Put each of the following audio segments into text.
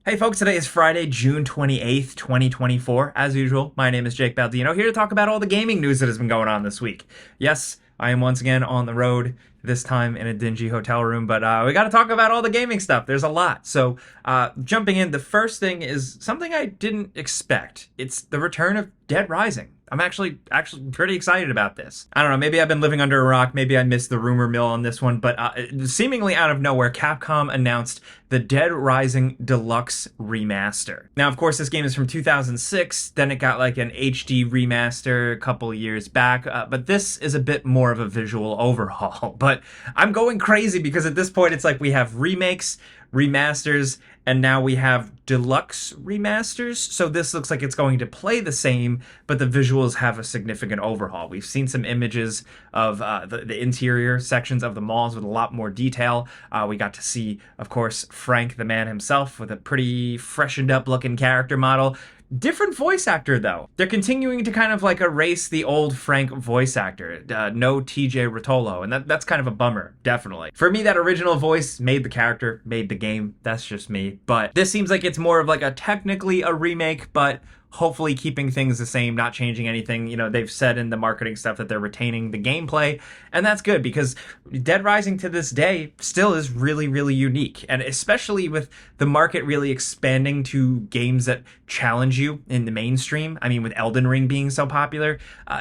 Hey folks, today is Friday, June 28th, 2024. As usual, my name is Jake Baldino, here to talk about all the gaming news that has been going on this week. Yes, I am once again on the road, this time in a dingy hotel room, but we got to talk about all the gaming stuff. There's a lot. So jumping in, the first thing is something I didn't expect. It's the return of Dead Rising. I'm actually pretty excited about this. I don't know, maybe I've been living under a rock, maybe I missed the rumor mill on this one, but seemingly out of nowhere, Capcom announced the Dead Rising Deluxe Remaster. Now, of course, this game is from 2006, then it got like an HD remaster a couple years back, but this is a bit more of a visual overhaul. But I'm going crazy because at this point, it's like we have remakes, remasters, and now we have deluxe remasters. So this looks like it's going to play the same, but the visuals have a significant overhaul. We've seen some images of the interior sections of the malls with a lot more detail. We got to see, of course, Frank the man himself with a pretty freshened up looking character model. Different voice actor, though. They're continuing to kind of like erase the old Frank voice actor. No TJ Rotolo, and that's kind of a bummer, definitely. For me, that original voice made the character, made the game. That's just me. But this seems like it's more of like technically a remake, but hopefully keeping things the same, not changing anything. You know, they've said in the marketing stuff that they're retaining the gameplay, and that's good because Dead Rising to this day still is really, really unique. And especially with the market really expanding to games that challenge you in the mainstream. I mean, with Elden Ring being so popular,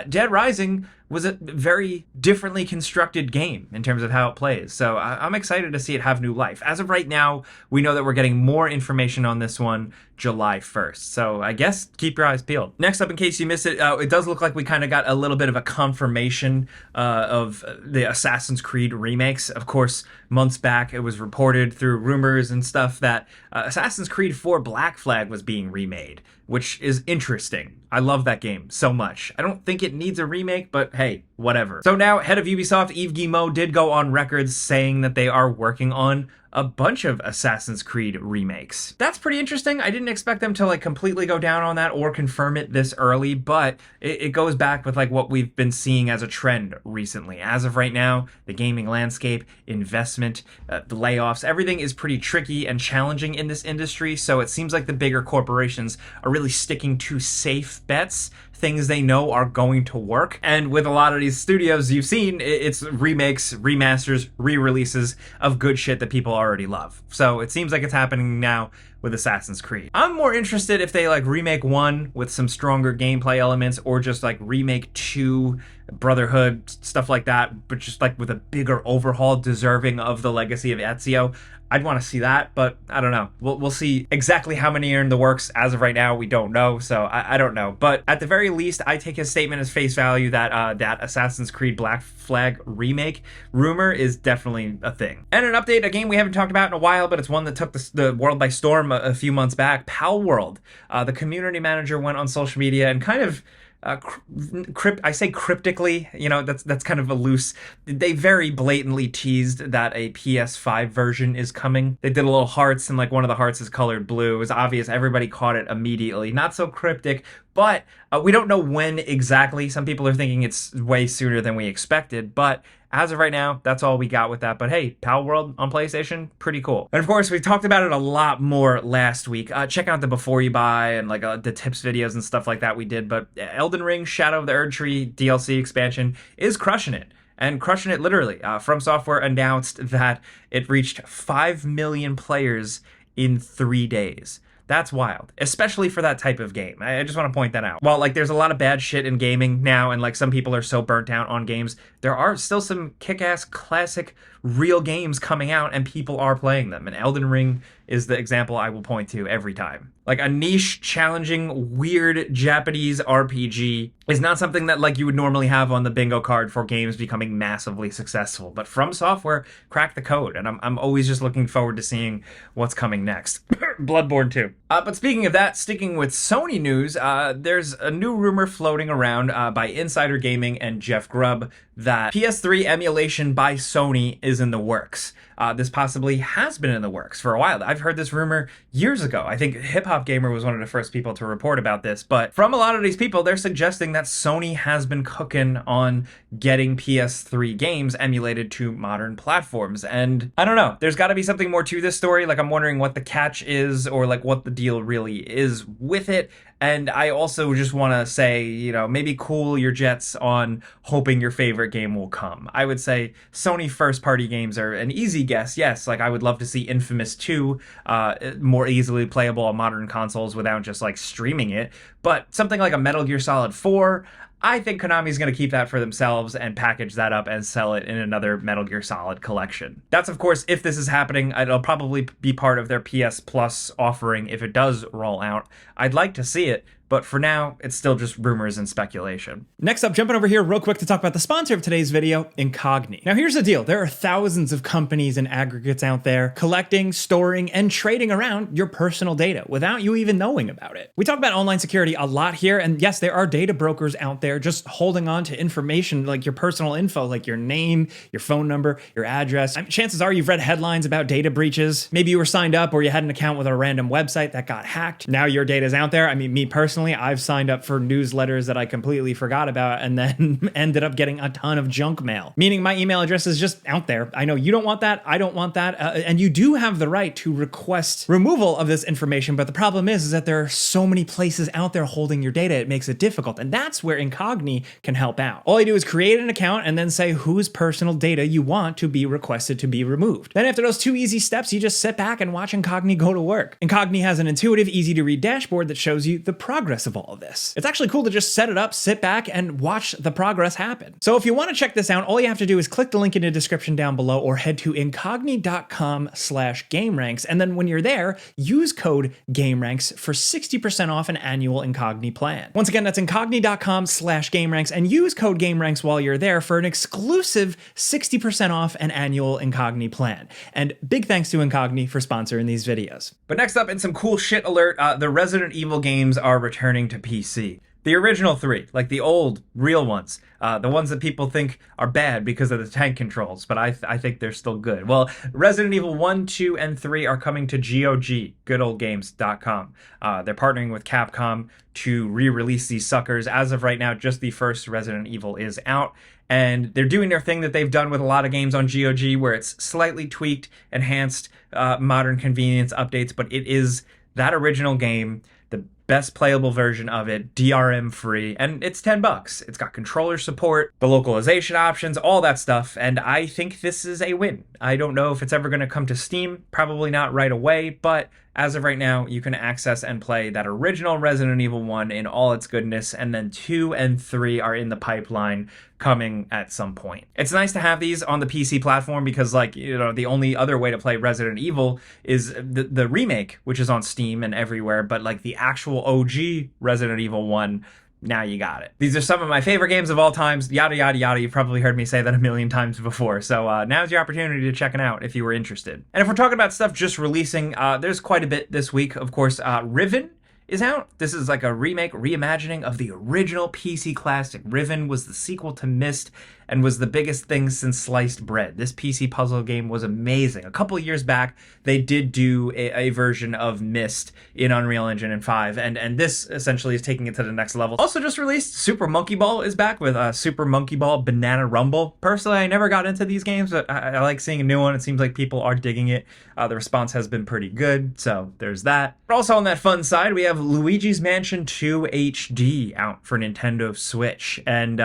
Dead Rising was a very differently constructed game in terms of how it plays. So I'm excited to see it have new life. As of right now, we know that we're getting more information on this one July 1st. So I guess keep your eyes peeled. Next up, in case you missed it, it does look like we kind of got a little bit of a confirmation of the Assassin's Creed remakes. Of course, months back, it was reported through rumors and stuff that Assassin's Creed 4 Black Flag was being remade, which is interesting. I love that game so much. I don't think it needs a remake, but hey, whatever. So now, head of Ubisoft, Yves Guillemot, did go on record saying that they are working on a bunch of Assassin's Creed remakes. That's pretty interesting. I didn't expect them to like completely go down on that or confirm it this early, but it goes back with like what we've been seeing as a trend recently. As of right now, the gaming landscape, investment, the layoffs, everything is pretty tricky and challenging in this industry, so it seems like the bigger corporations are really sticking to safe bets, things they know are going to work. And with a lot of these studios you've seen, it's remakes, remasters, re-releases of good shit that people already love. So it seems like it's happening now with Assassin's Creed. I'm more interested if they like remake 1 with some stronger gameplay elements, or just like remake 2, Brotherhood, stuff like that, but just like with a bigger overhaul deserving of the legacy of Ezio. I'd want to see that, but I don't know. We'll see exactly how many are in the works. As of right now, we don't know, so I don't know. But at the very least, I take his statement as face value that that Assassin's Creed Black Flag remake rumor is definitely a thing. And an update, a game we haven't talked about in a while, but it's one that took the world by storm a few months back, Palworld. The community manager went on social media and kind of I say cryptically, you know, that's kind of a loose. They very blatantly teased that a PS5 version is coming. They did a little hearts, and like one of the hearts is colored blue. It was obvious. Everybody caught it immediately. Not so cryptic, but we don't know when exactly. Some people are thinking it's way sooner than we expected, but as of right now, that's all we got with that. But hey, Palworld on PlayStation, pretty cool. And of course, we talked about it a lot more last week. Check out the Before You Buy and like the tips videos and stuff like that we did. But Elden Ring Shadow of the Erdtree DLC expansion is crushing it. And crushing it literally. From Software announced that it reached 5 million players in 3 days. That's wild, especially for that type of game. I just want to point that out. While like there's a lot of bad shit in gaming now, and like some people are so burnt out on games, there are still some kick-ass classic real games coming out, and people are playing them. And Elden Ring is the example I will point to every time. Like a niche, challenging, weird Japanese RPG is not something that like you would normally have on the bingo card for games becoming massively successful. But From Software cracked the code, and I'm always just looking forward to seeing what's coming next. Bloodborne 2. But speaking of that, sticking with Sony news, there's a new rumor floating around by Insider Gaming and Jeff Grubb that PS3 emulation by Sony is in the works. This possibly has been in the works for a while. I've heard this rumor years ago. I think Hip Hop Gamer was one of the first people to report about this, but from a lot of these people, they're suggesting that Sony has been cooking on getting PS3 games emulated to modern platforms. And I don't know, there's got to be something more to this story. Like, I'm wondering what the catch is, or like what the deal really is with it. And I also just want to say, you know, maybe cool your jets on hoping your favorite game will come. I would say Sony first-party games are an easy guess. Yes, like I would love to see Infamous 2 more easily playable on modern consoles without just like streaming it. But something like a Metal Gear Solid 4, I think Konami's going to keep that for themselves and package that up and sell it in another Metal Gear Solid collection. That's, of course, if this is happening. It'll probably be part of their PS Plus offering if it does roll out. I'd like to see it, but for now, it's still just rumors and speculation. Next up, jumping over here real quick to talk about the sponsor of today's video, Incogni. Now here's the deal. There are thousands of companies and aggregates out there collecting, storing, and trading around your personal data without you even knowing about it. We talk about online security a lot here, and yes, there are data brokers out there just holding on to information like your personal info, like your name, your phone number, your address. Chances are you've read headlines about data breaches. Maybe you were signed up or you had an account with a random website that got hacked. Now your data's out there. I mean, me personally, I've signed up for newsletters that I completely forgot about and then ended up getting a ton of junk mail, meaning my email address is just out there. I know you don't want that. I don't want that. And you do have the right to request removal of this information. But the problem is that there are so many places out there holding your data. It makes it difficult. And that's where Incogni can help out. All you do is create an account and then say whose personal data you want to be requested to be removed. Then after those two easy steps, you just sit back and watch Incogni go to work. Incogni has an intuitive, easy to read dashboard that shows you the progress of all of this. It's actually cool to just set it up, sit back, and watch the progress happen. So if you want to check this out, all you have to do is click the link in the description down below or head to incogni.com/gameranks. And then when you're there, use code GameRanks for 60% off an annual Incogni plan. Once again, that's incogni.com/gameranks and use code GameRanks while you're there for an exclusive 60% off an annual Incogni plan. And big thanks to Incogni for sponsoring these videos. But next up, in some cool shit alert, the Resident Evil games are returning to PC. The original three, like the old, real ones, the ones that people think are bad because of the tank controls, but I think they're still good. Well, Resident Evil 1, 2, and 3 are coming to GOG, goodoldgames.com. They're partnering with Capcom to re-release these suckers. As of right now, just the first Resident Evil is out, and they're doing their thing that they've done with a lot of games on GOG, where it's slightly tweaked, enhanced, modern convenience updates, but it is that original game, the best playable version of it, DRM free, and it's $10. It's got controller support, the localization options, all that stuff, and I think this is a win. I don't know if it's ever going to come to Steam, probably not right away, but as of right now, you can access and play that original Resident Evil 1 in all its goodness, and then 2 and 3 are in the pipeline coming at some point. It's nice to have these on the PC platform because, like, you know, the only other way to play Resident Evil is the remake, which is on Steam and everywhere, but like the actual OG Resident Evil 1, now you got it. These are some of my favorite games of all times, yada, yada, yada. You've probably heard me say that a million times before. So now's your opportunity to check it out if you were interested. And if we're talking about stuff just releasing, there's quite a bit this week. Of course, Riven is out. This is like a remake, reimagining of the original PC classic. Riven was the sequel to Myst and was the biggest thing since sliced bread. This PC puzzle game was amazing. A couple of years back, they did do a version of Myst in Unreal Engine 5, and this essentially is taking it to the next level. Also just released, Super Monkey Ball is back with Super Monkey Ball Banana Rumble. Personally, I never got into these games, but I like seeing a new one. It seems like people are digging it. The response has been pretty good, so there's that. But also on that fun side, we have Luigi's Mansion 2 HD out for Nintendo Switch, and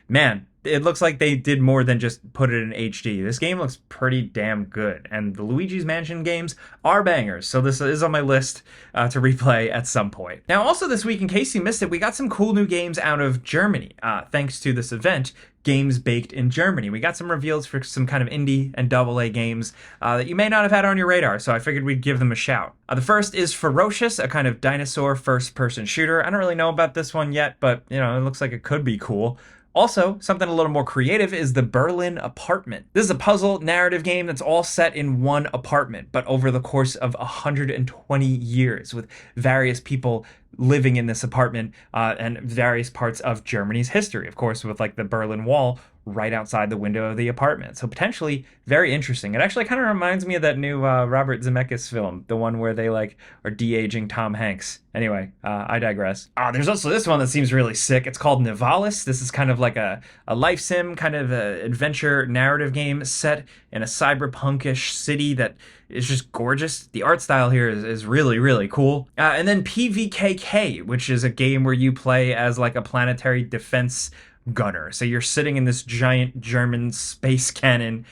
man, it looks like they did more than just put it in HD. This game looks pretty damn good, and the Luigi's Mansion games are bangers, so this is on my list to replay at some point. Now, also this week, in case you missed it, we got some cool new games out of Germany, thanks to this event, Games Baked in Germany. We got some reveals for some kind of indie and AA games that you may not have had on your radar, so I figured we'd give them a shout. The first is Ferocious, a kind of dinosaur first-person shooter. I don't really know about this one yet, but, you know, it looks like it could be cool. Also, something a little more creative is the Berlin Apartment. This is a puzzle narrative game that's all set in one apartment, but over the course of 120 years, with various people living in this apartment and various parts of Germany's history, of course, with like the Berlin Wall right outside the window of the apartment. So potentially very interesting. It actually kind of reminds me of that new Robert Zemeckis film, the one where they like are de-aging Tom Hanks. Anyway, I digress. There's also this one that seems really sick. It's called Nivalis. This is kind of like a life sim, kind of a adventure narrative game set in a cyberpunkish city that is just gorgeous. The art style here is really, really cool. And then PVKK, which is a game where you play as like a planetary defense gunner. So you're sitting in this giant German space cannon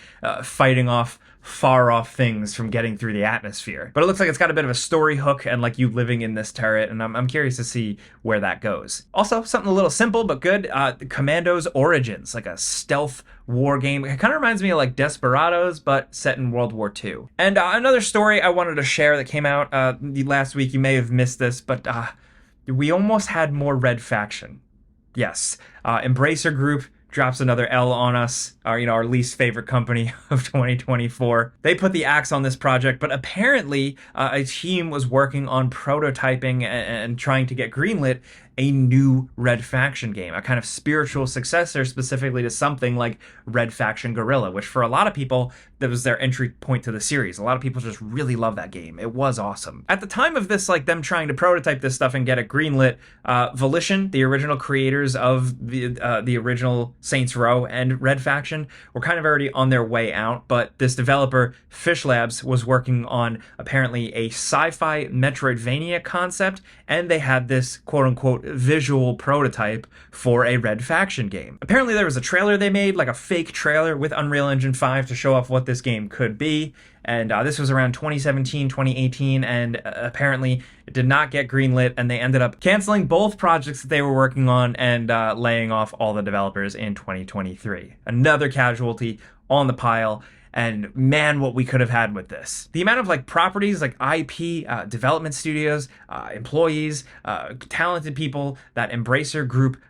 fighting off far off things from getting through the atmosphere. But it looks like it's got a bit of a story hook and like you living in this turret, and I'm curious to see where that goes. Also, something a little simple but good, Commandos Origins, like a stealth war game. It kind of reminds me of like Desperados, but set in World War II. And another story I wanted to share that came out last week, you may have missed this, but we almost had more Red Faction. Yes, Embracer Group drops another L on us, our least favorite company of 2024. They put the axe on this project, but apparently a team was working on prototyping and trying to get greenlit a new Red Faction game, a kind of spiritual successor specifically to something like Red Faction Guerrilla, which for a lot of people, that was their entry point to the series. A lot of people just really love that game. It was awesome. At the time of this, like them trying to prototype this stuff and get it greenlit, Volition, the original creators of the original Saints Row and Red Faction, were kind of already on their way out, but this developer, Fish Labs, was working on apparently a sci-fi Metroidvania concept, and they had this quote-unquote visual prototype for a Red Faction game. Apparently there was a trailer they made, like a fake trailer with Unreal Engine 5 to show off what this game could be, and this was around 2017, 2018, and apparently it did not get greenlit, and they ended up canceling both projects that they were working on and laying off all the developers in 2023. Another casualty on the pile. And man, what we could have had with this. The amount of like properties, like IP, development studios, employees, talented people that Embracer Group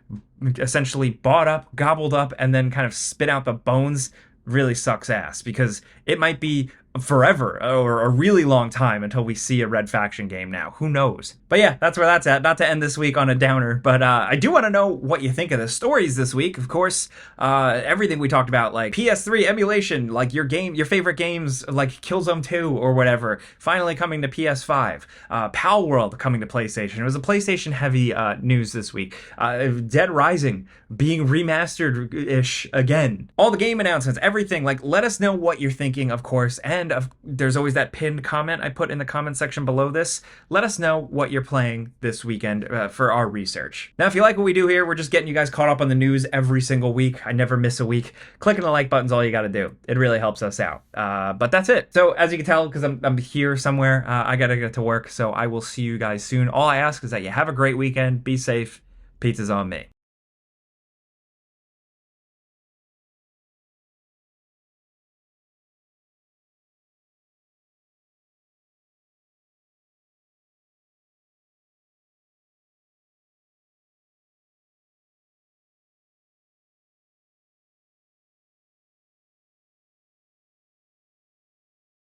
essentially bought up, gobbled up, and then kind of spit out the bones really sucks ass, because it might be forever or a really long time until we see a Red Faction game now. Who knows? But yeah, that's where that's at. Not to end this week on a downer, but I do want to know what you think of the stories this week. Of course, everything we talked about, like PS3 Emulation, like your favorite games like Killzone 2 or whatever, finally coming to PS5. Palworld coming to PlayStation. It was a PlayStation heavy news this week. Dead Rising being remastered-ish again. All the game announcements, everything. Like, let us know what you're thinking, of course. And there's always that pinned comment I put in the comment section below this. Let us know what you're playing this weekend for our research. Now, if you like what we do here, we're just getting you guys caught up on the news every single week. I never miss a week. Clicking the like button's all you got to do. It really helps us out. But that's it. So as you can tell, because I'm here somewhere, I got to get to work. So I will see you guys soon. All I ask is that you have a great weekend. Be safe. Pizza's on me.